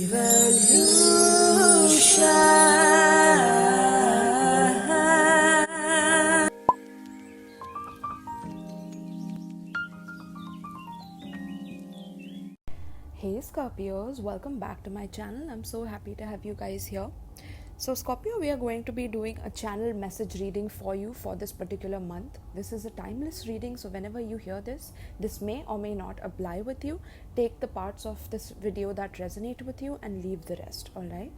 VriEvolution. Hey Scorpios, welcome back to my channel. I'm so happy to have you guys here. So Scorpio, we are going to be doing a channel message reading for you for this particular month. This is a timeless reading, so whenever you hear this may or may not apply with you. Take the parts of this video that resonate with you and leave the rest, alright?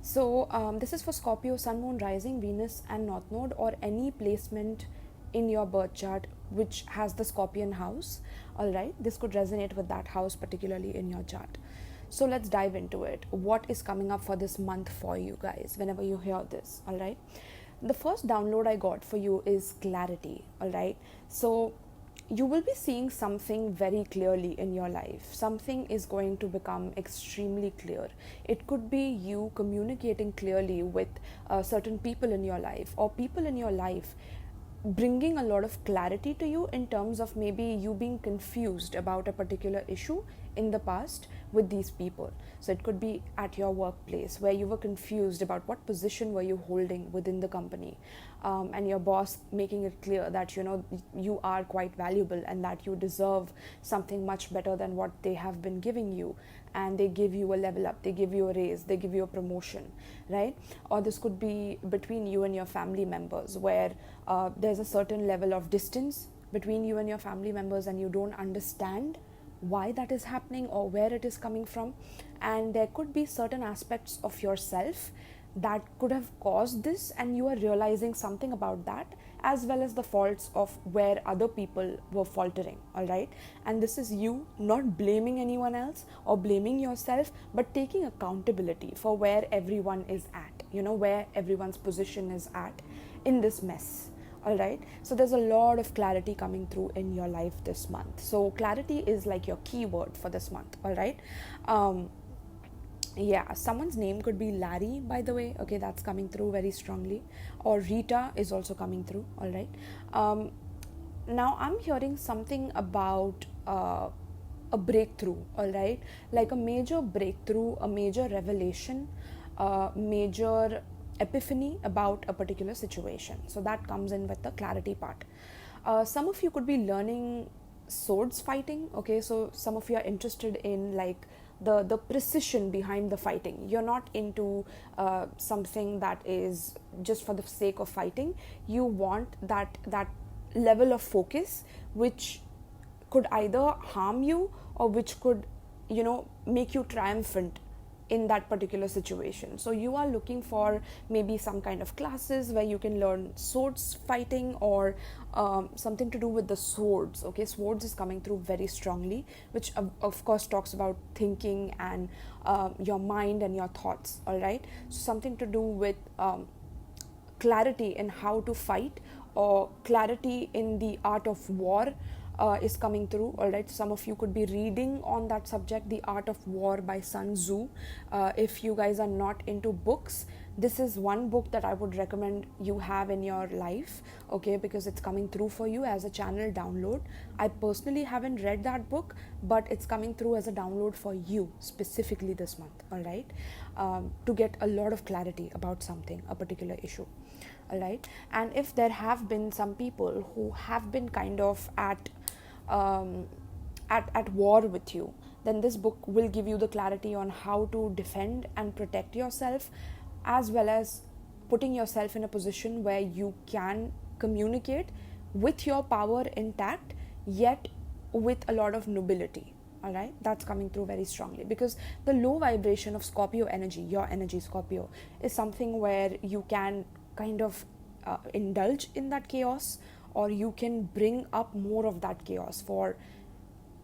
So this is for Scorpio, Sun, Moon, Rising, Venus and North Node, or any placement in your birth chart which has the Scorpion house, alright? This could resonate with that house particularly in your chart. So let's dive into it. What is coming up for this month for you guys whenever you hear this, all right? The first download I got for you is clarity, all right? So you will be seeing something very clearly in your life. Something is going to become extremely clear. It could be you communicating clearly with certain people in your life, or people in your life bringing a lot of clarity to you in terms of maybe you being confused about a particular issue in the past with these people. So it could be at your workplace where you were confused about what position were you holding within the company, and your boss making it clear that you are quite valuable and that you deserve something much better than what they have been giving you, and they give you a level up, they give you a raise, they give you a promotion, right? Or this could be between you and your family members where there's a certain level of distance between you and your family members and you don't understand why that is happening or where it is coming from. And there could be certain aspects of yourself that could have caused this, and you are realizing something about that, as well as the faults of where other people were faltering, all right? And this is you not blaming anyone else or blaming yourself, but taking accountability for where everyone is at, where everyone's position is at in this mess. All right, so there's a lot of clarity coming through in your life this month. So clarity is like your keyword for this month, all right? Yeah, someone's name could be Larry, by the way. Okay, that's coming through very strongly. Or Rita is also coming through, all right? Now I'm hearing something about a breakthrough, all right? Like a major breakthrough, a major revelation, major epiphany about a particular situation. So that comes in with the clarity part. Some of you could be learning swords fighting, okay? So some of you are interested in like the precision behind the fighting. You're not into something that is just for the sake of fighting. You want that level of focus which could either harm you or which could make you triumphant in that particular situation. So you are looking for maybe some kind of classes where you can learn swords fighting, or something to do with the swords, okay? Swords is coming through very strongly, which of course talks about thinking and your mind and your thoughts, all right? So something to do with clarity in how to fight, or clarity in the art of war is coming through, all right? Some of you could be reading on that subject, The Art of War by Sun Tzu. If you guys are not into books, this is one book that I would recommend you have in your life, okay? Because it's coming through for you as a channel download. I personally haven't read that book, but it's coming through as a download for you specifically this month, all right? To get a lot of clarity about something, a particular issue, all right? And if there have been some people who have been kind of at war with you, then this book will give you the clarity on how to defend and protect yourself, as well as putting yourself in a position where you can communicate with your power intact, yet with a lot of nobility, all right? That's coming through very strongly, because the low vibration of Scorpio energy, your energy Scorpio, is something where you can kind of indulge in that chaos, or you can bring up more of that chaos for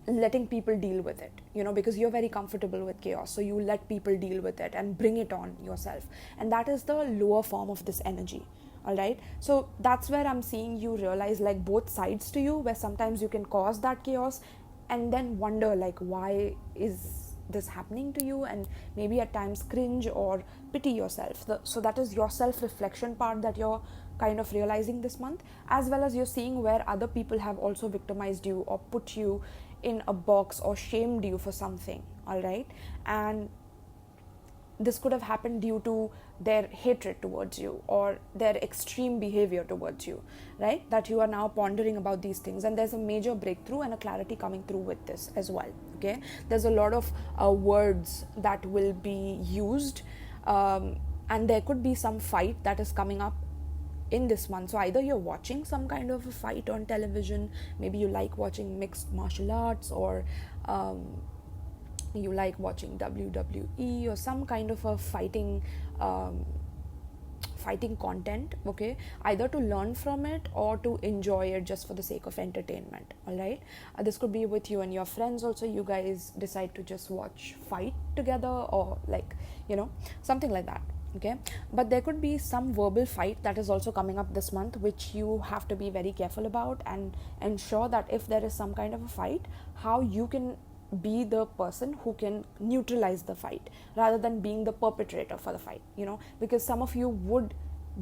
letting people deal with it, because you're very comfortable with chaos. So you let people deal with it and bring it on yourself. And that is the lower form of this energy, all right? So that's where I'm seeing you realize like both sides to you, where sometimes you can cause that chaos and then wonder like, why is this happening to you? And maybe at times cringe or pity yourself. So that is your self-reflection part that you're kind of realizing this month, as well as you're seeing where other people have also victimized you or put you in a box or shamed you for something, all right? And this could have happened due to their hatred towards you or their extreme behavior towards you, right? That you are now pondering about these things, and there's a major breakthrough and a clarity coming through with this as well. Okay, there's a lot of words that will be used, and there could be some fight that is coming up in this month. So either you're watching some kind of a fight on television, maybe you like watching mixed martial arts, or you like watching WWE or some kind of a fighting content, okay, either to learn from it or to enjoy it just for the sake of entertainment. All right, this could be with you and your friends also. You guys decide to just watch fight together, or like, you know, something like that. Okay, but there could be some verbal fight that is also coming up this month, which you have to be very careful about and ensure that if there is some kind of a fight, how you can be the person who can neutralize the fight rather than being the perpetrator for the fight, you know, because some of you would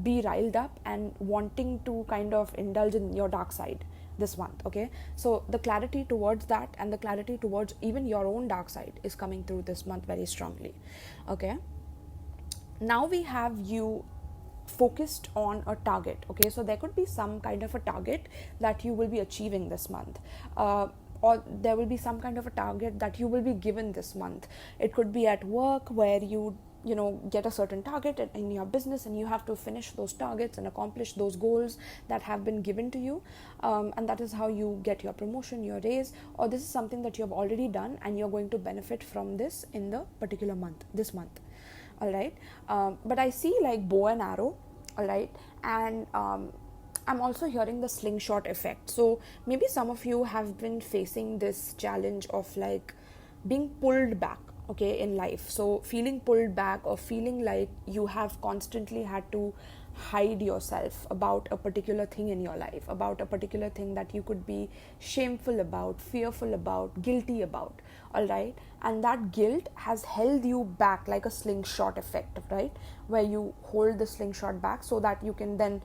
be riled up and wanting to kind of indulge in your dark side this month. Okay, so the clarity towards that and the clarity towards even your own dark side is coming through this month very strongly. Okay, now we have you focused on a target. Okay, so there could be some kind of a target that you will be achieving this month, or there will be some kind of a target that you will be given this month. It could be at work, where you know, get a certain target in your business, and you have to finish those targets and accomplish those goals that have been given to you, and that is how you get your promotion, your raise, or this is something that you have already done and you're going to benefit from this in the particular month, this month. All right, but I see like bow and arrow. All right, and I'm also hearing the slingshot effect. So maybe some of you have been facing this challenge of like being pulled back, okay, in life. So feeling pulled back, or feeling like you have constantly had to hide yourself about a particular thing in your life, about a particular thing that you could be shameful about, fearful about, guilty about. All right, and that guilt has held you back like a slingshot effect, right, where you hold the slingshot back so that you can then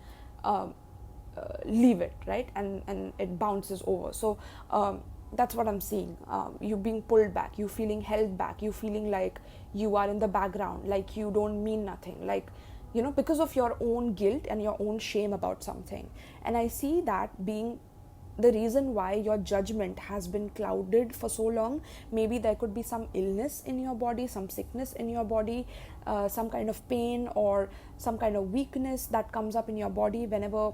leave it, right, and it bounces over. So that's what I'm seeing. You being pulled back, you feeling held back, you feeling like you are in the background, like you don't mean nothing, like, you know, because of your own guilt and your own shame about something. And I see that being the reason why your judgment has been clouded for so long. Maybe there could be some illness in your body, some sickness in your body, some kind of pain or some kind of weakness that comes up in your body whenever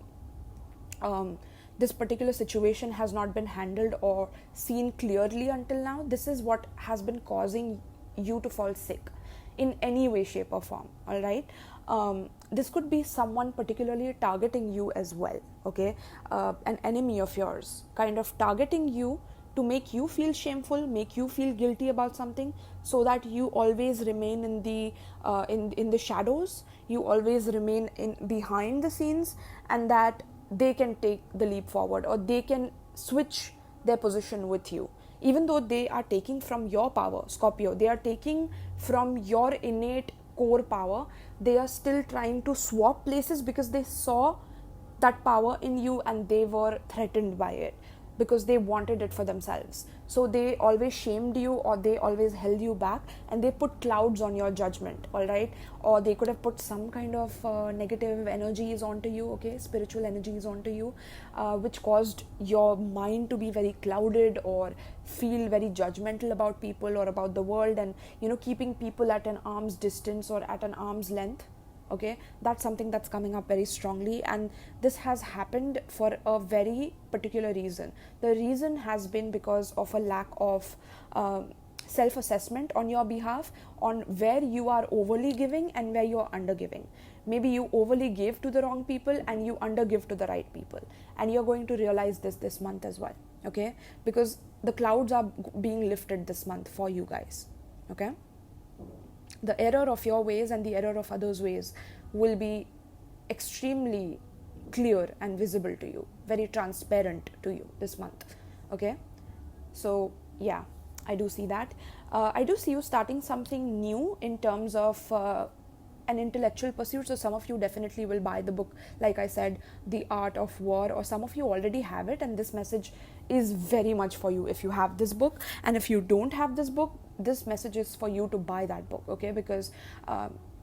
this particular situation has not been handled or seen clearly until now. This is what has been causing you to fall sick in any way, shape or form. All right, this could be someone particularly targeting you as well. Okay, an enemy of yours kind of targeting you to make you feel shameful, make you feel guilty about something, so that you always remain in the in the shadows, you always remain in behind the scenes, and that they can take the leap forward, or they can switch their position with you. Even though they are taking from your power, Scorpio, they are taking from your innate core power, they are still trying to swap places because they saw that power in you and they were threatened by it because they wanted it for themselves. So they always shamed you, or they always held you back, and they put clouds on your judgment. All right, or they could have put some kind of negative energies onto you, okay, spiritual energies onto you, which caused your mind to be very clouded or feel very judgmental about people or about the world, and, you know, keeping people at an arm's distance or at an arm's length. Okay, that's something that's coming up very strongly, and this has happened for a very particular reason. The reason has been because of a lack of self-assessment on your behalf, on where you are overly giving and where you are under giving. Maybe you overly gave to the wrong people and you under give to the right people, and you're going to realize this month as well. Okay, because the clouds are being lifted this month for you guys. Okay, the error of your ways and the error of others' ways will be extremely clear and visible to you, very transparent to you this month. Okay, so yeah, I do see that. I do see you starting something new in terms of an intellectual pursuit. So some of you definitely will buy the book, like I said, The Art of War, or some of you already have it, and this message is very much for you if you have this book. And if you don't have this book, this message is for you to buy that book, okay? Because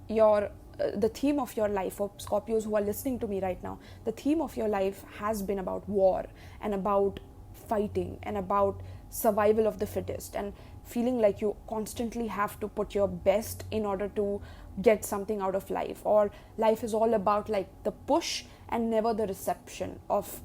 the theme of your life, for Scorpios who are listening to me right now, the theme of your life has been about war and about fighting and about survival of the fittest, and feeling like you constantly have to put your best in order to get something out of life, or life is all about like the push and never the reception of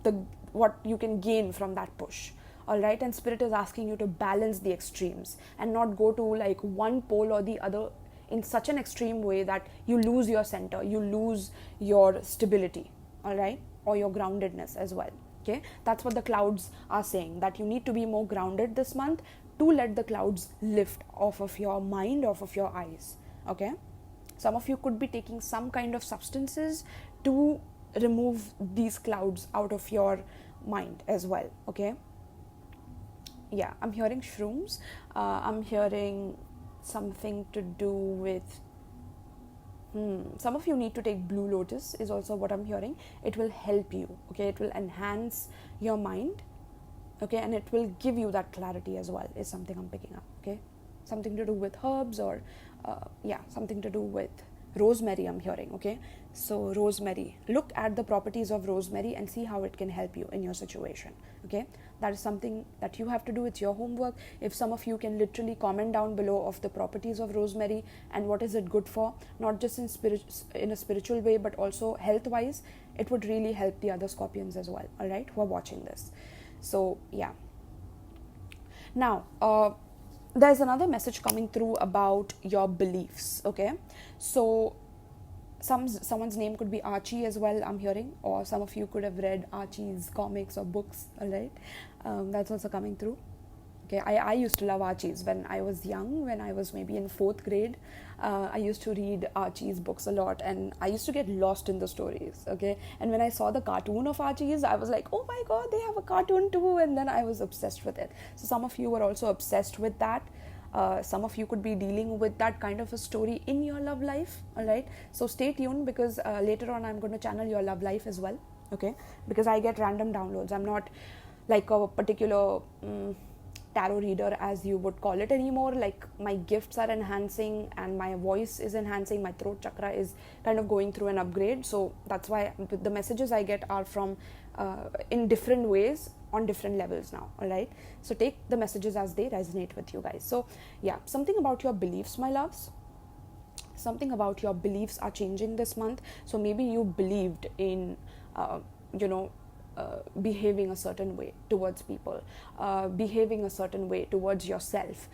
the what you can gain from that push. All right, and Spirit is asking you to balance the extremes and not go to like one pole or the other in such an extreme way that you lose your center, you lose your stability, all right, or your groundedness as well. Okay, that's what the clouds are saying, that you need to be more grounded this month to let the clouds lift off of your mind, off of your eyes. Okay, some of you could be taking some kind of substances to remove these clouds out of your mind as well. Okay, yeah, I'm hearing shrooms, I'm hearing something to do with some of you need to take Blue Lotus is also what I'm hearing. It will help you, okay? It will enhance your mind, okay? And it will give you that clarity as well, is something I'm picking up, okay? Something to do with herbs, or something to do with rosemary I'm hearing, okay? So rosemary, look at the properties of rosemary and see how it can help you in your situation, okay? That is something that you have to do. It's your homework. If some of you can literally comment down below of the properties of rosemary and what is it good for, not just in a spiritual way, but also health wise, it would really help the other Scorpions as well, all right, who are watching this. So yeah, now there's another message coming through about your beliefs, okay? So someone's name could be Archie as well, I'm hearing, or some of you could have read Archie's comics or books, all right? That's also coming through. Okay, I used to love Archie's when I was young, when I was maybe in 4th grade. I used to read Archie's books a lot, and I used to get lost in the stories, okay? And when I saw the cartoon of Archie's, I was like, oh my god, they have a cartoon too, and then I was obsessed with it. So some of you were also obsessed with that. Some of you could be dealing with that kind of a story in your love life, all right? So stay tuned, because later on I'm going to channel your love life as well, okay? Because I get random downloads. I'm not like a particular tarot reader, as you would call it, anymore. Like, my gifts are enhancing and my voice is enhancing, my throat chakra is kind of going through an upgrade. So that's why the messages I get are from in different ways, on different levels now, all right? So take the messages as they resonate with you guys. So yeah, something about your beliefs, my loves, something about your beliefs are changing this month. So maybe you believed in behaving a certain way towards people, behaving a certain way towards yourself.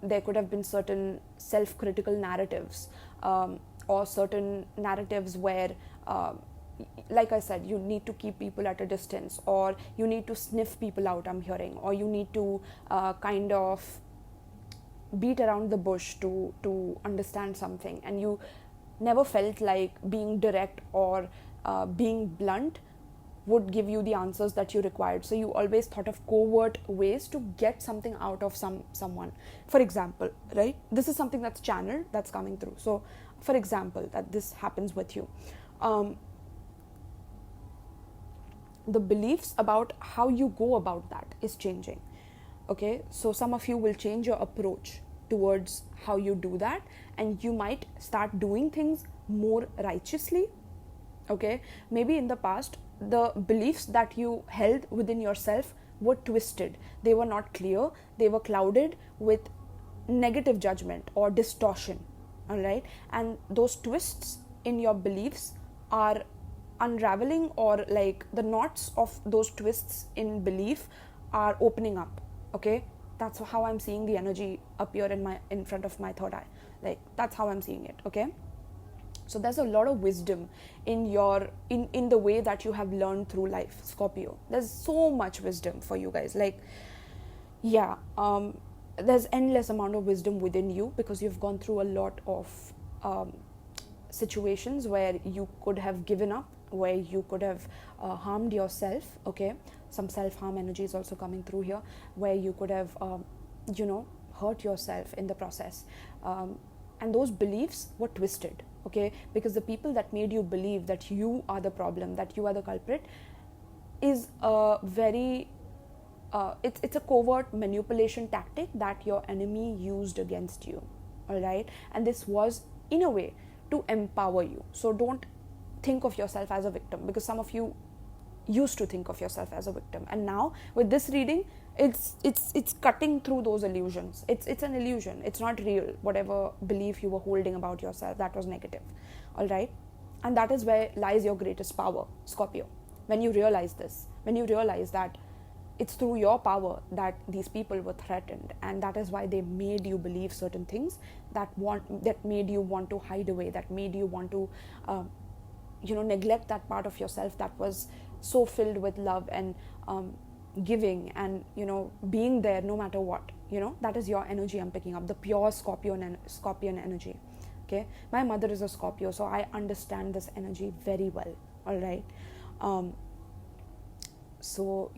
There could have been certain self-critical narratives, or certain narratives where like I said, you need to keep people at a distance, or you need to sniff people out, I'm hearing, or you need to kind of beat around the bush to understand something, and you never felt like being direct or being blunt would give you the answers that you required. So you always thought of covert ways to get something out of someone. For example, right, this is something that's channeled, that's coming through. So for example, that this happens with you, the beliefs about how you go about that is changing, okay? So some of you will change your approach towards how you do that, and you might start doing things more righteously, okay? Maybe in the past, the beliefs that you held within yourself were twisted, they were not clear, they were clouded with negative judgment or distortion, all right? And those twists in your beliefs are unraveling, or like the knots of those twists in belief are opening up, okay? That's how I'm seeing the energy appear in front of my third eye. Like, that's how I'm seeing it, okay? So there's a lot of wisdom in the way that you have learned through life, Scorpio. There's so much wisdom for you guys. Like, yeah, there's endless amount of wisdom within you, because you've gone through a lot of situations where you could have given up, where you could have harmed yourself, okay? Some self-harm energy is also coming through here, where you could have hurt yourself in the process, and those beliefs were twisted, okay? Because the people that made you believe that you are the problem, that you are the culprit, is a very it's a covert manipulation tactic that your enemy used against you, all right? And this was in a way to empower you. So don't think of yourself as a victim, because some of you used to think of yourself as a victim, and now with this reading, it's cutting through those illusions. It's an illusion, it's not real. Whatever belief you were holding about yourself, that was negative, all right? And that is where lies your greatest power, Scorpio. When you realize this, when you realize that it's through your power that these people were threatened, and that is why they made you believe certain things, that made you want to hide away, that made you want to neglect that part of yourself that was so filled with love and giving and being there no matter what. That is your energy I'm picking up, the pure Scorpion energy. Okay, my mother is a Scorpio, so I understand this energy very well, all right? So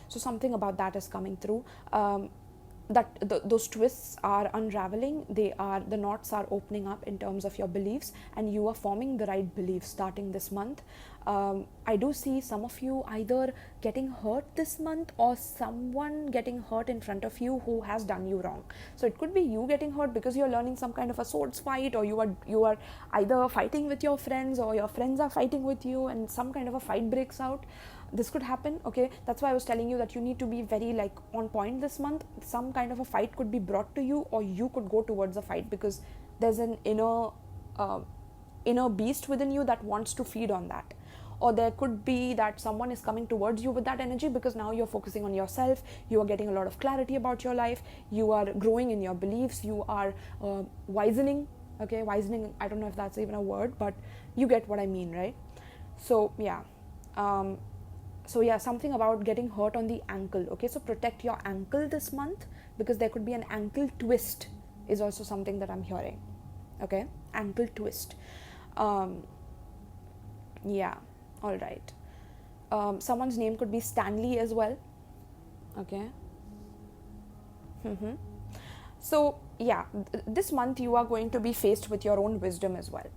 something about that is coming through, those twists are unraveling. The knots are opening up in terms of your beliefs, and you are forming the right beliefs starting this month. I do see some of you either getting hurt this month, or someone getting hurt in front of you who has done you wrong. So it could be you getting hurt because you're learning some kind of a swords fight, or you are either fighting with your friends, or your friends are fighting with you, and some kind of a fight breaks out. This could happen, okay? That's why I was telling you that you need to be very on point this month. Some kind of a fight could be brought to you, or you could go towards a fight, because there's an inner beast within you that wants to feed on that. Or there could be that someone is coming towards you with that energy, because now you're focusing on yourself, you are getting a lot of clarity about your life, you are growing in your beliefs, you are wisening, okay? Wisening, I don't know if that's even a word, but you get what I mean, right? So something about getting hurt on the ankle, okay? So protect your ankle this month, because there could be an ankle twist is also something that I'm hearing, okay? Ankle twist. All right. Someone's name could be Stanley as well, okay? So this month you are going to be faced with your own wisdom as well.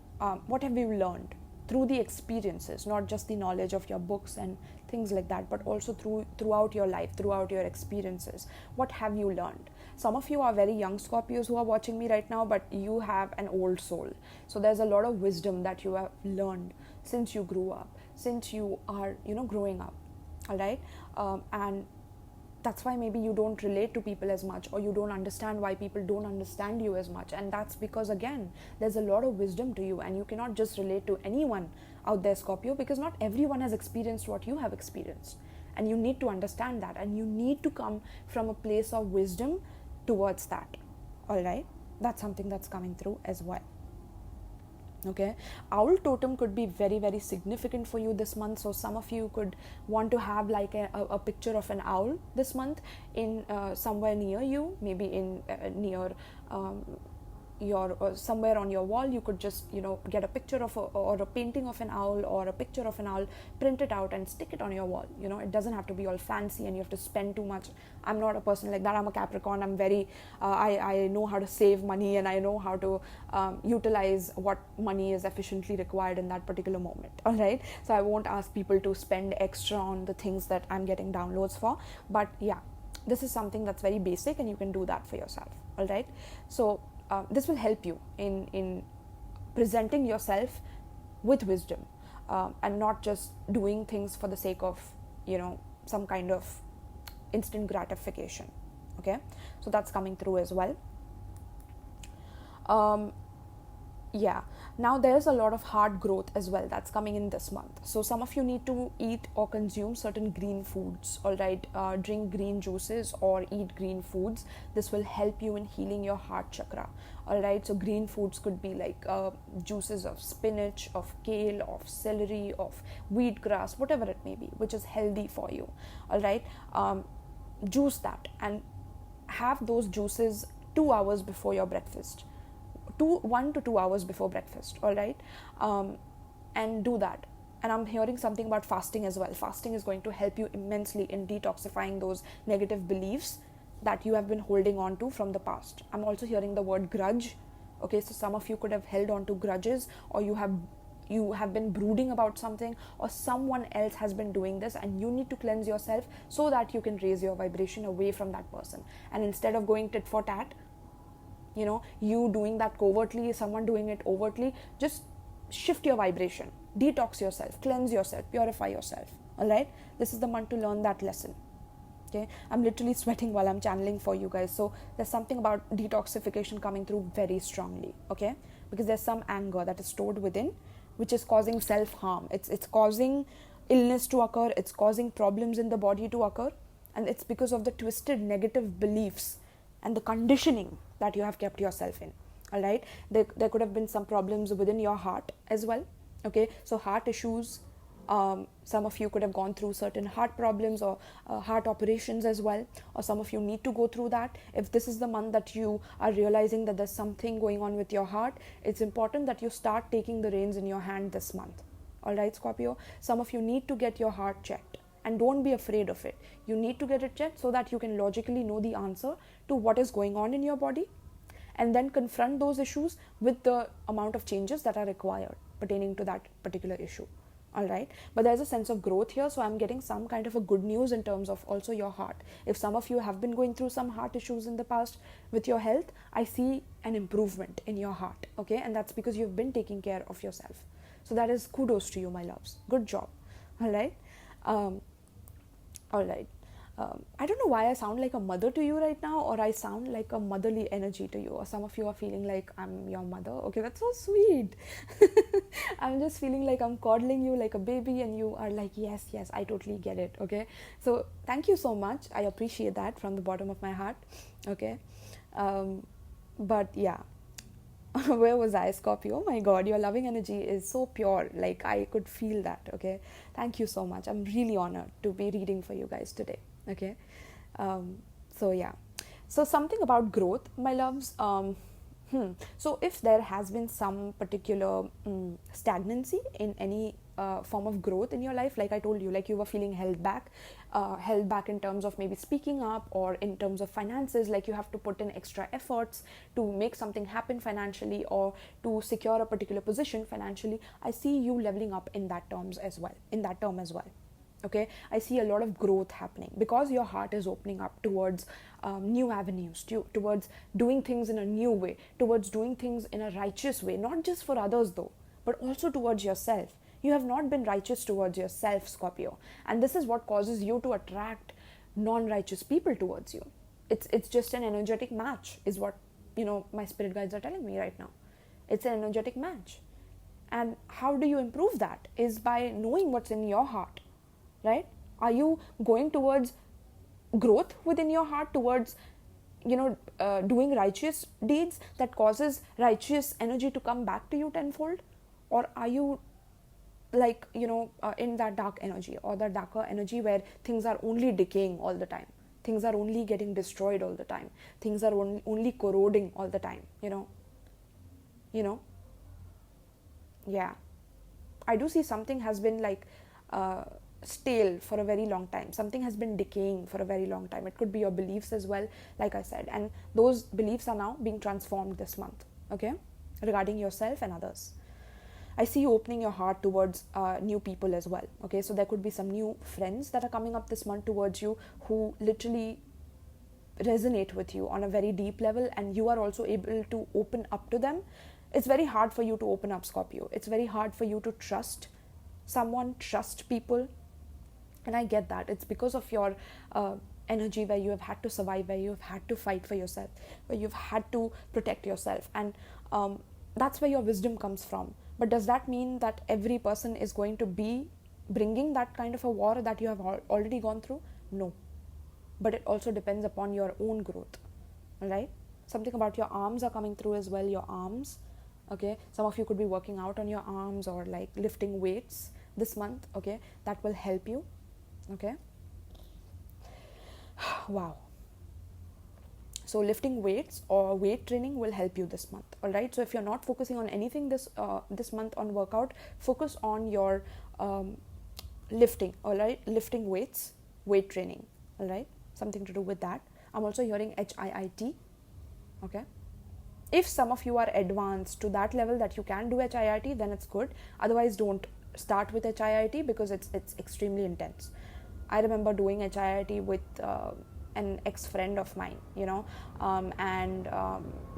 What have you learned through the experiences, not just the knowledge of your books and things like that, but also throughout your life, throughout your experiences? What have you learned? Some of you are very young Scorpios who are watching me right now, but you have an old soul. So there's a lot of wisdom that you have learned since you grew up, since you are, growing up, all right? And that's why maybe you don't relate to people as much, or you don't understand why people don't understand you as much. And that's because, again, there's a lot of wisdom to you, and you cannot just relate to anyone out there, Scorpio, because not everyone has experienced what you have experienced. And you need to understand that, and you need to come from a place of wisdom towards that, all right? That's something that's coming through as well. Okay, owl totem could be very, very significant for you this month. So some of you could want to have a picture of an owl this month in somewhere near you, maybe in near your somewhere on your wall. You could just get a picture of or a painting of an owl, or a picture of an owl, print it out and stick it on your wall. It doesn't have to be all fancy and you have to spend too much. I'm not a person like that. I'm a Capricorn. I'm very I know how to save money, and I know how to utilize what money is efficiently required in that particular moment, all right? So I won't ask people to spend extra on the things that I'm getting downloads for. But this is something that's very basic, and you can do that for yourself, all right? So this will help you in presenting yourself with wisdom, and not just doing things for the sake of some kind of instant gratification, okay? So that's coming through as well. Now there's a lot of heart growth as well that's coming in this month. So some of you need to eat or consume certain green foods, all right? Drink green juices or eat green foods. This will help you in healing your heart chakra, all right? So green foods could be juices of spinach, of kale, of celery, of wheatgrass, whatever it may be, which is healthy for you, all right? Juice that and have those juices 2 hours before your breakfast. 1 to 2 hours before breakfast, all right? And do that. And I'm hearing something about fasting as well. Fasting is going to help you immensely in detoxifying those negative beliefs that you have been holding on to from the past. I'm also hearing the word grudge, okay? So some of you could have held on to grudges, or you have you have been brooding about something, or someone else has been doing this, and you need to cleanse yourself so that you can raise your vibration away from that person. And instead of going tit for tat, you doing that covertly, someone doing it overtly, just shift your vibration, detox yourself, cleanse yourself, purify yourself. All right, this is the month to learn that lesson. Okay, I'm literally sweating while I'm channeling for you guys. So there's something about detoxification coming through very strongly. Okay, because there's some anger that is stored within, which is causing self-harm. It's causing illness to occur. It's causing problems in the body to occur, and it's because of the twisted negative beliefs and the conditioning that you have kept yourself in. All right, there could have been some problems within your heart as well. Okay, so heart issues. Some of you could have gone through certain heart problems or heart operations as well, or some of you need to go through that. If this is the month that you are realizing that there's something going on with your heart, it's important that you start taking the reins in your hand this month. All right, Scorpio, some of you need to get your heart checked, and don't be afraid of it. You need to get it checked so that you can logically know the answer to what is going on in your body, and then confront those issues with the amount of changes that are required pertaining to that particular issue. All right, but there's a sense of growth here, so I'm getting some kind of a good news in terms of also your heart. If some of you have been going through some heart issues in the past with your health, I see an improvement in your heart. Okay, and that's because you've been taking care of yourself. So that is kudos to you, my loves. Good job. All right. All right. I don't know why I sound like a mother to you right now, or I sound like a motherly energy to you, or some of you are feeling like I'm your mother. Okay, that's so sweet. I'm just feeling like I'm coddling you like a baby, and you are like, yes, I totally get it. Okay, so thank you so much. I appreciate that from the bottom of my heart. Okay, but yeah. Where was I, Scorpio? Oh my God, your loving energy is so pure. Like, I could feel that. Okay, thank you so much. I'm really honored to be reading for you guys today. Okay, so yeah, so something about growth, my loves. So if there has been some particular stagnancy in any form of growth in your life, like I told you, like you were feeling held back in terms of maybe speaking up, or in terms of finances, like you have to put in extra efforts to make something happen financially, or to secure a particular position financially, I see you leveling up in that term as well. Okay, I see a lot of growth happening because your heart is opening up towards new avenues, towards doing things in a new way, towards doing things in a righteous way, not just for others though, but also towards yourself. You have not been righteous towards yourself, Scorpio, and this is what causes you to attract non-righteous people towards you. It's just an energetic match, is what my spirit guides are telling me right now. It's an energetic match, and how do you improve that? Is by knowing what's in your heart. Right? Are you going towards growth within your heart, towards doing righteous deeds that causes righteous energy to come back to you tenfold? Or are you like in that dark energy, or that darker energy where things are only decaying all the time, things are only getting destroyed all the time, things are only corroding all the time? Yeah, I do see something has been like stale for a very long time. Something has been decaying for a very long time. It could be your beliefs as well, like I said, and those beliefs are now being transformed this month. Okay, regarding yourself and others. I see you opening your heart towards new people as well. Okay, so there could be some new friends that are coming up this month towards you, who literally resonate with you on a very deep level, and you are also able to open up to them. It's very hard for you to open up, Scorpio. It's very hard for you to trust someone, trust people. And I get that. It's because of your energy, where you have had to survive, where you have had to fight for yourself, where you've had to protect yourself. And that's where your wisdom comes from. But does that mean that every person is going to be bringing that kind of a war that you have already gone through? No. But it also depends upon your own growth. All right? Something about your arms are coming through as well, your arms. Okay? Some of you could be working out on your arms, or like lifting weights this month. Okay? That will help you. Okay, wow. So lifting weights or weight training will help you this month. All right, so if you're not focusing on anything this month on workout, focus on your lifting. All right, lifting weights, weight training. All right, something to do with that. I'm also hearing HIIT. Okay, If some of you are advanced to that level that you can do HIIT, then it's good. Otherwise, don't start with HIIT because it's extremely intense. I remember doing HIIT with an ex-friend of mine,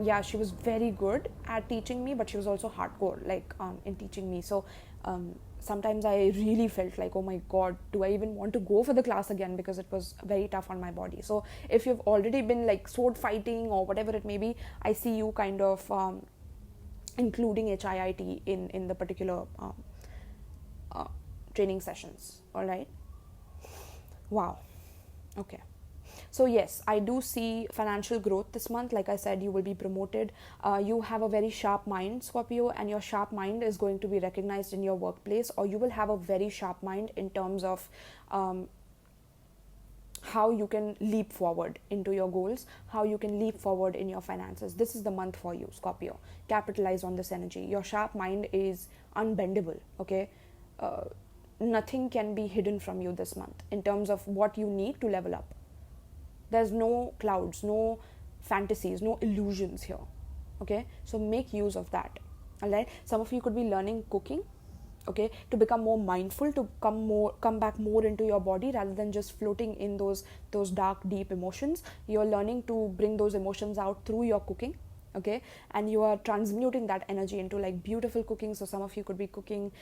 yeah, she was very good at teaching me, but she was also hardcore in teaching me. So sometimes I really felt like, oh my god, do I even want to go for the class again, because it was very tough on my body. So if you've already been like sword fighting or whatever it may be, I see you kind of including HIIT in the particular training sessions. All right. Wow. Okay. So yes, I do see financial growth this month. Like I said, you will be promoted. You have a very sharp mind, Scorpio, and your sharp mind is going to be recognized in your workplace, or you will have a very sharp mind in terms of how you can leap forward into your goals, how you can leap forward in your finances. This is the month for you, Scorpio. Capitalize on this energy. Your sharp mind is unbendable, okay? Nothing can be hidden from you this month in terms of what you need to level up. There's no clouds, no fantasies, no illusions here, okay? So make use of that, all right? Some of you could be learning cooking, okay, to become more mindful, to come back more into your body rather than just floating in those dark, deep emotions. You're learning to bring those emotions out through your cooking, okay? And you are transmuting that energy into like beautiful cooking. So some of you could be cooking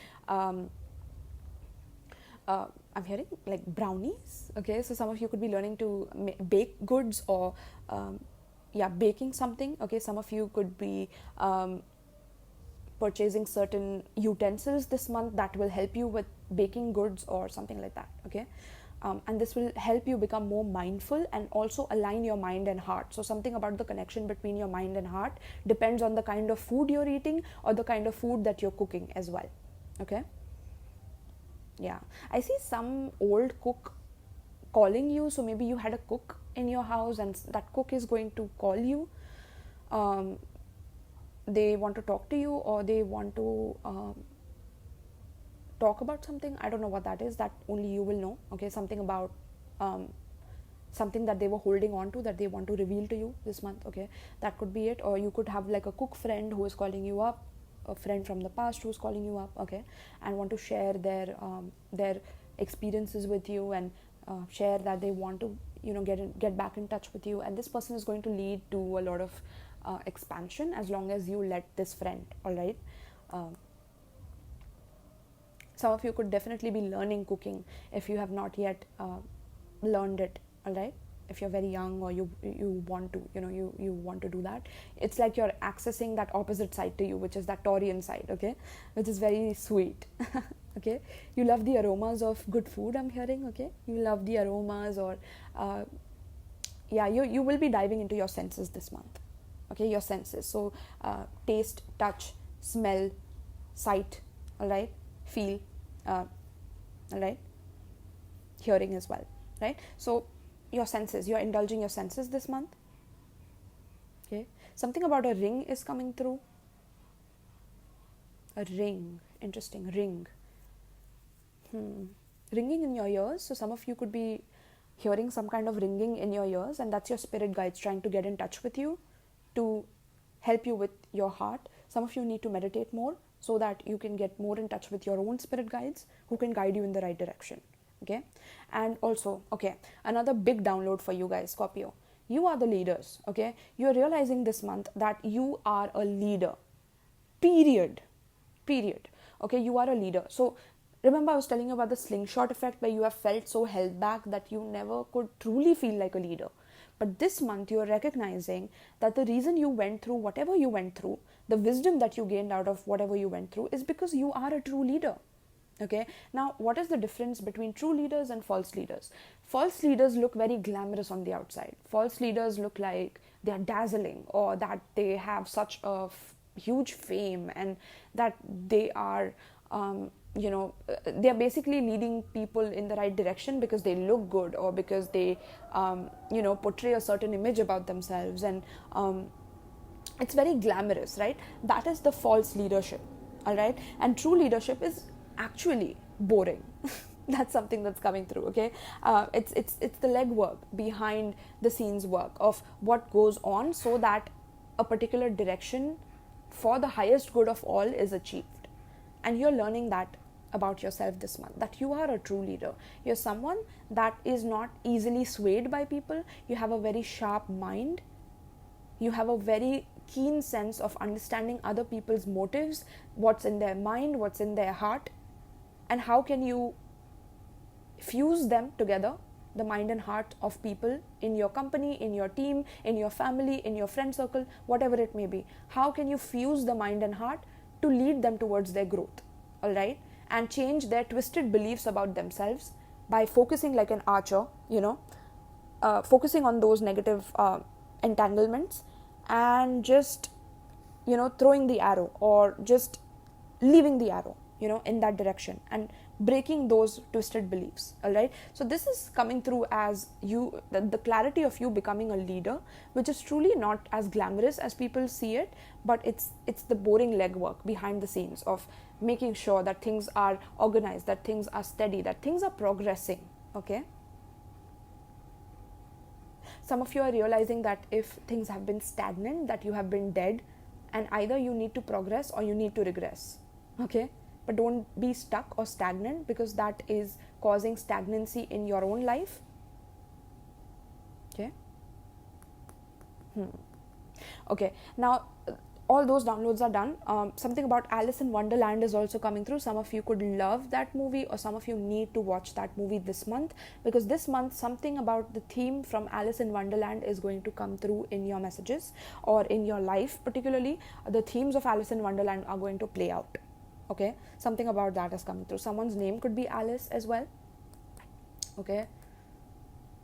I'm hearing like brownies, okay? So some of you could be learning to bake goods, or baking something, okay? Some of you could be purchasing certain utensils this month that will help you with baking goods or something like that, okay? And this will help you become more mindful and also align your mind and heart. So something about the connection between your mind and heart depends on the kind of food you're eating or the kind of food that you're cooking as well, okay? Yeah, I see some old cook calling you. So maybe you had a cook in your house and that cook is going to call you. They want to talk to you, or they want to talk about something. I don't know what that is. That only you will know, okay? Something about something that they were holding on to that they want to reveal to you this month, okay? That could be it. Or you could have like a cook friend who is calling you up, a friend from the past who's calling you up, okay, and want to share their experiences with you, and share that they want to get back in touch with you. And this person is going to lead to a lot of expansion as long as you let this friend, all right? Some of you could definitely be learning cooking if you have not yet learned it, all right? If you're very young, or you want to you want to do that, it's like you're accessing that opposite side to you, which is that Taurian side, okay, which is very sweet. Okay, you love the aromas of good food, I'm hearing, okay? You love the aromas, or you will be diving into your senses this month, okay? Your senses, so taste, touch, smell, sight, all right, feel, all right, hearing as well, right? So your senses, you're indulging your senses this month, okay? Something about a ring is coming through. A ring, interesting, ring. Ringing in your ears. So some of you could be hearing some kind of ringing in your ears, and that's your spirit guides trying to get in touch with you to help you with your heart. Some of you need to meditate more so that you can get more in touch with your own spirit guides who can guide you in the right direction, okay? And also, okay, another big download for you guys, Scorpio. You are the leaders, okay? You're realizing this month that you are a leader, period, okay? You are a leader. So remember, I was telling you about the slingshot effect, where you have felt so held back that you never could truly feel like a leader. But this month, you're recognizing that the reason you went through whatever you went through, the wisdom that you gained out of whatever you went through, is because you are a true leader. Okay, now what is the difference between true leaders and false leaders? False leaders look very glamorous on the outside. False leaders look like they are dazzling, or that they have such a huge fame, and that they are they are basically leading people in the right direction because they look good, or because they portray a certain image about themselves, and it's very glamorous, right? That is the false leadership, all right? And true leadership is actually boring. That's something that's coming through, okay? It's the legwork, behind the scenes work of what goes on, so that a particular direction for the highest good of all is achieved. And you're learning that about yourself this month, that you are a true leader. You're someone that is not easily swayed by people. You have a very sharp mind. You have a very keen sense of understanding other people's motives, what's in their mind, what's in their heart, and how can you fuse them together, the mind and heart of people in your company, in your team, in your family, in your friend circle, whatever it may be. How can you fuse the mind and heart to lead them towards their growth, all right, and change their twisted beliefs about themselves by focusing like an archer, focusing on those negative entanglements and just, throwing the arrow or just leaving the arrow, in that direction and breaking those twisted beliefs, all right. So this is coming through as you, the clarity of you becoming a leader, which is truly not as glamorous as people see it, but it's the boring legwork behind the scenes of making sure that things are organized, that things are steady, that things are progressing, okay. Some of you are realizing that if things have been stagnant, that you have been dead, and either you need to progress or you need to regress, okay. But don't be stuck or stagnant, because that is causing stagnancy in your own life, okay. Okay, now all those downloads are done. Something about Alice in Wonderland is also coming through. Some of you could love that movie, or some of you need to watch that movie this month, because this month something about the theme from Alice in Wonderland is going to come through in your messages or in your life. Particularly the themes of Alice in Wonderland are going to play out, okay. Something about that is coming through. Someone's name could be Alice as well, okay.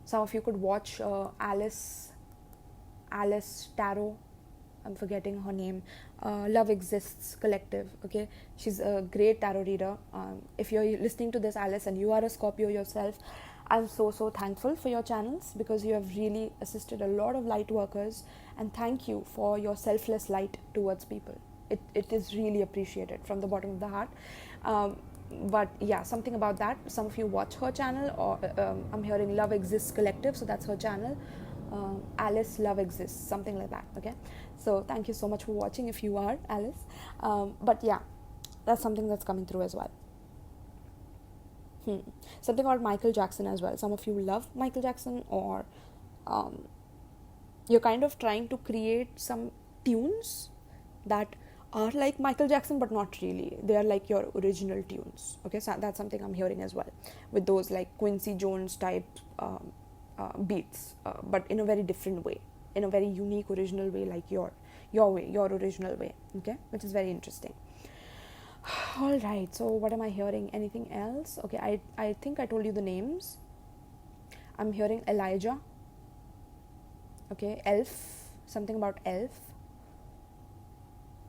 Some of you could watch Alice Tarot, I'm forgetting her name, Love Exists Collective, okay. She's a great tarot reader. If you're listening to this, Alice, and you are a Scorpio yourself, I'm so thankful for your channels, because you have really assisted a lot of light workers, and thank you for your selfless light towards people. It is really appreciated from the bottom of the heart. But yeah, something about that. Some of you watch her channel, or I'm hearing Love Exists Collective, so that's her channel. Alice Love Exists, something like that, okay. So thank you so much for watching if you are Alice. But yeah, that's something that's coming through as well. Something about Michael Jackson as well. Some of you love Michael Jackson, or you're kind of trying to create some tunes that are like Michael Jackson, but not really. They are like your original tunes, okay. So that's something I'm hearing as well, with those like Quincy Jones type beats, but in a very different way, in a very unique original way, like your way, your original way, okay, which is very interesting. All right, so what am I hearing? Anything else? Okay, I think I told you the names. I'm hearing Elijah, okay, elf, something about elf.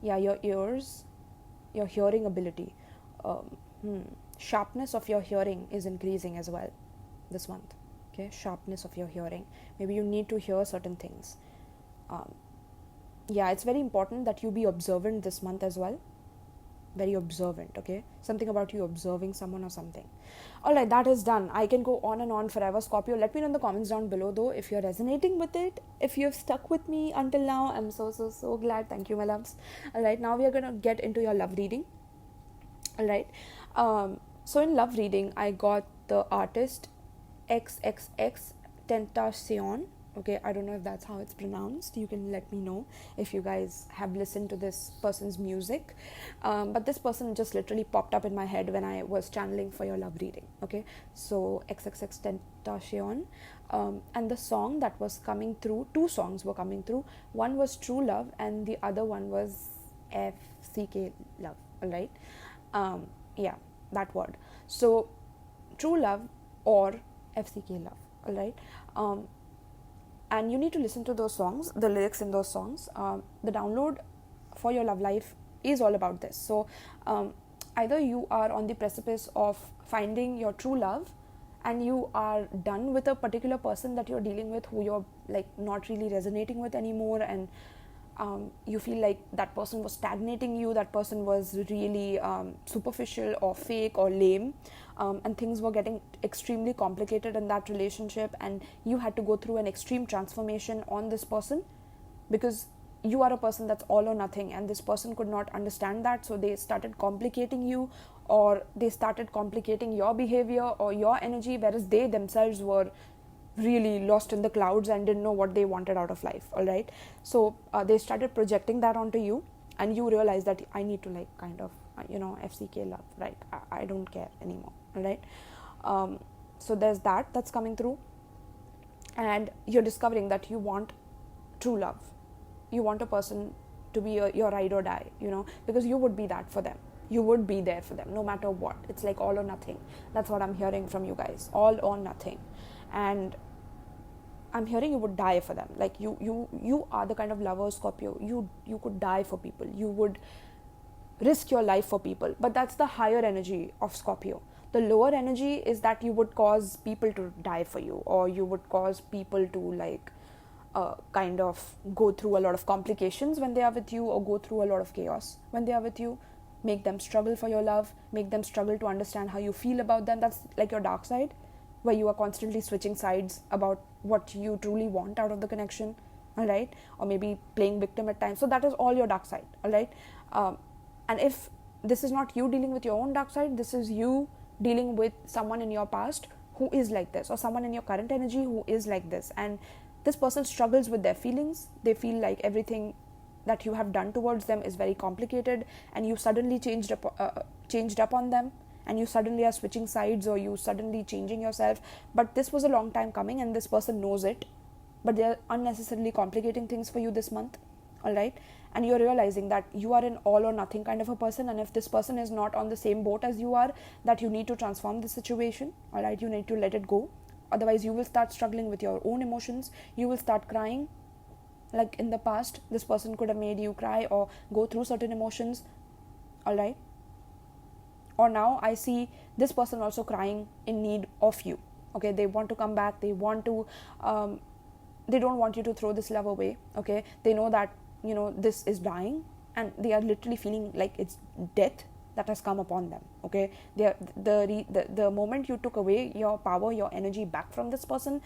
Yeah, your ears, your hearing ability, sharpness of your hearing is increasing as well this month, okay. Sharpness of your hearing, maybe you need to hear certain things. Yeah, it's very important that you be observant this month as well, very observant, okay. Something about you observing someone or something. All right, that is done. I can go on and on forever, Scorpio. Let me know in the comments down below though if you're resonating with it, if you've stuck with me until now. I'm so glad. Thank you, my loves. All right, now we are going to get into your love reading. All right, so in love reading I got the artist 𝗃𝗃𝗃𝗃, okay. I don't know if that's how it's pronounced. You can let me know if you guys have listened to this person's music, but this person just literally popped up in my head when I was channeling for your love reading, okay. So 𝗃𝗃𝗃𝗃, and the song that was coming through, two songs were coming through. One was True Love and the other one was FCK Love, all right. Yeah, that word. So True Love or FCK Love, all right. And you need to listen to those songs, the lyrics in those songs. The download for your love life is all about this. So either you are on the precipice of finding your true love, and you are done with a particular person that you're dealing with, who you're like not really resonating with anymore, and you feel like that person was stagnating you, that person was really superficial or fake or lame, and things were getting extremely complicated in that relationship, and you had to go through an extreme transformation on this person, because you are a person that's all or nothing, and this person could not understand that, so they started complicating you, or they started complicating your behavior or your energy, whereas they themselves were really lost in the clouds and didn't know what they wanted out of life. All right, so they started projecting that onto you, and you realize that I need to like kind of FCK love, right? I don't care anymore. All right, so there's that's coming through, and you're discovering that you want true love. You want a person to be your ride or die, because you would be that for them. You would be there for them no matter what. It's like all or nothing. That's what I'm hearing from you guys, all or nothing. And I'm hearing you would die for them. Like you are the kind of lover, Scorpio. You could die for people. You would risk your life for people. But that's the higher energy of Scorpio. The lower energy is that you would cause people to die for you, or you would cause people to like kind of go through a lot of complications when they are with you, or go through a lot of chaos when they are with you. Make them struggle for your love, make them struggle to understand how you feel about them. That's like your dark side, where you are constantly switching sides about what you truly want out of the connection, all right? Or maybe playing victim at times. So that is all your dark side, all right? And if this is not you dealing with your own dark side, this is you dealing with someone in your past who is like this, or someone in your current energy who is like this. And this person struggles with their feelings. They feel like everything that you have done towards them is very complicated, and you suddenly changed up on them, and you suddenly are switching sides, or you suddenly changing yourself. But this was a long time coming, and this person knows it, but they're unnecessarily complicating things for you this month, all right? And you're realizing that you are an all or nothing kind of a person, and if this person is not on the same boat as you are, that you need to transform the situation, all right? You need to let it go. Otherwise you will start struggling with your own emotions. You will start crying. Like in the past, this person could have made you cry or go through certain emotions, all right? Or now I see this person also crying in need of you, okay? They want to come back. They want to, they don't want you to throw this love away, okay? They know that, this is dying, and they are literally feeling like it's death that has come upon them, okay? The moment you took away your power, your energy back from this person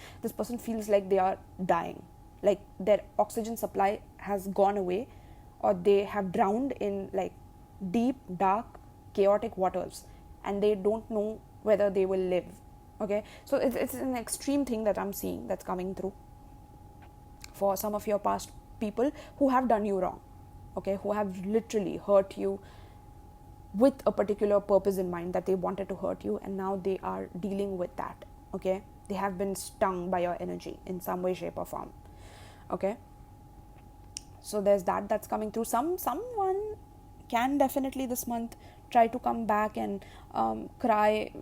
feels like they are dying. Like their oxygen supply has gone away, or they have drowned in like deep, dark, chaotic waters, and they don't know whether they will live, okay? So it's an extreme thing that I'm seeing that's coming through for some of your past people who have done you wrong, okay? Who have literally hurt you with a particular purpose in mind, that they wanted to hurt you, and now they are dealing with that, okay? They have been stung by your energy in some way, shape or form. Okay, so there's that's coming through. Someone can definitely this month try to come back and cry,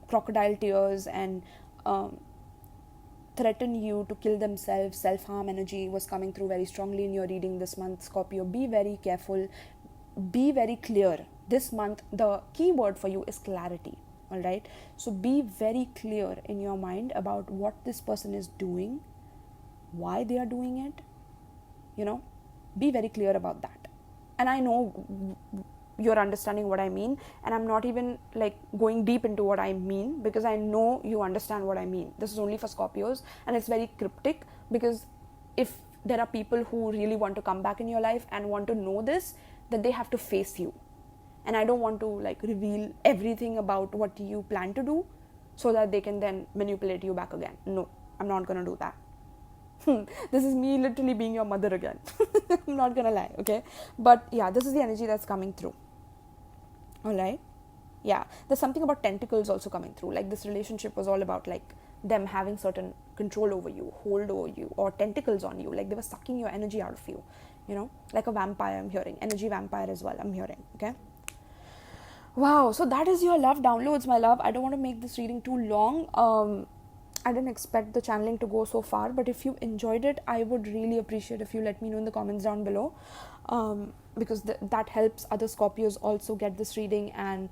crocodile tears, and threaten you to kill themselves. Self-harm energy was coming through very strongly in your reading this month, Scorpio. Be very careful, be very clear. This month, the key word for you is clarity, all right? So be very clear in your mind about what this person is doing, why they are doing it, be very clear about that. And I know you're understanding what I mean, and I'm not even like going deep into what I mean, because I know you understand what I mean. This is only for Scorpios, and it's very cryptic, because if there are people who really want to come back in your life and want to know this, then they have to face you. And I don't want to like reveal everything about what you plan to do so that they can then manipulate you back again. No, I'm not going to do that. This is me literally being your mother again. I'm not gonna lie, okay? But yeah, this is the energy that's coming through, all right? Yeah, there's something about tentacles also coming through. Like this relationship was all about like them having certain control over you, hold over you, or tentacles on you. Like they were sucking your energy out of you, like a vampire. I'm hearing energy vampire as well, I'm hearing, okay? Wow, so that is your love downloads, my love. I don't want to make this reading too long. I didn't expect the channeling to go so far, but if you enjoyed it, I would really appreciate if you let me know in the comments down below, because that helps other Scorpios also get this reading and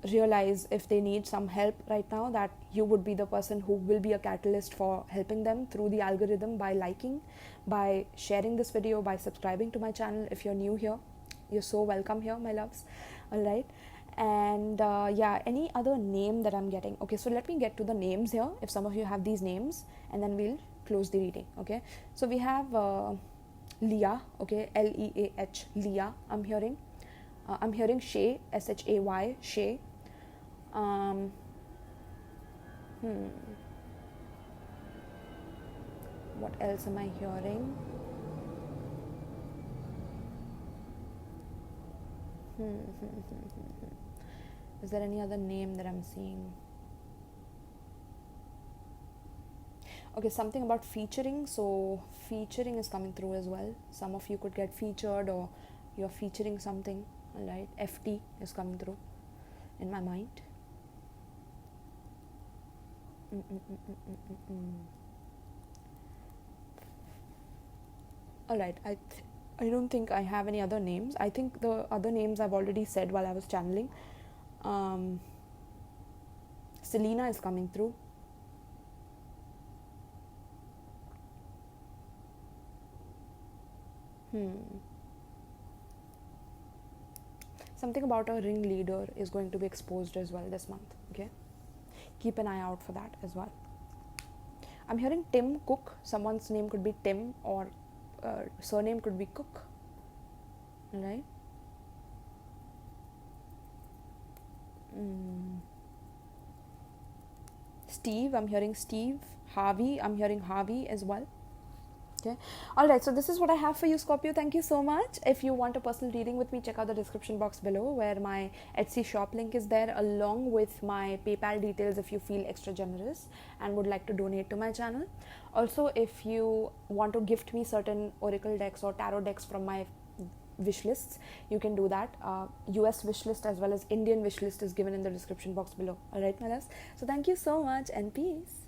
realize if they need some help right now, that you would be the person who will be a catalyst for helping them through the algorithm, by liking, by sharing this video, by subscribing to my channel. If you're new here, you're so welcome here, my loves, all right? And yeah, any other name that I'm getting. Okay, so let me get to the names here, if some of you have these names, and then we'll close the reading, okay? So we have Leah, okay, Leah, Leah. I'm hearing Shay, Shay, Shay. What else am I hearing? Is there any other name that I'm seeing? Okay, something about featuring. So featuring is coming through as well. Some of you could get featured, or you're featuring something. All right, FT is coming through in my mind. All right, I don't think I have any other names. I think the other names I've already said while I was channeling. Selena is coming through. Something about a ringleader is going to be exposed as well this month. Okay, keep an eye out for that as well. I'm hearing Tim Cook. Someone's name could be Tim, or surname could be Cook. All right. Steve, I'm hearing Steve. Harvey, I'm hearing Harvey as well. Okay. All right, so this is what I have for you, Scorpio. Thank you so much. If you want a personal reading with me, check out the description box below, where my Etsy shop link is there, along with my PayPal details if you feel extra generous and would like to donate to my channel. Also, if you want to gift me certain oracle decks or tarot decks from my wish lists, you can do that. US wish list as well as Indian wish list is given in the description box below. All right, my loves. So thank you so much, and peace.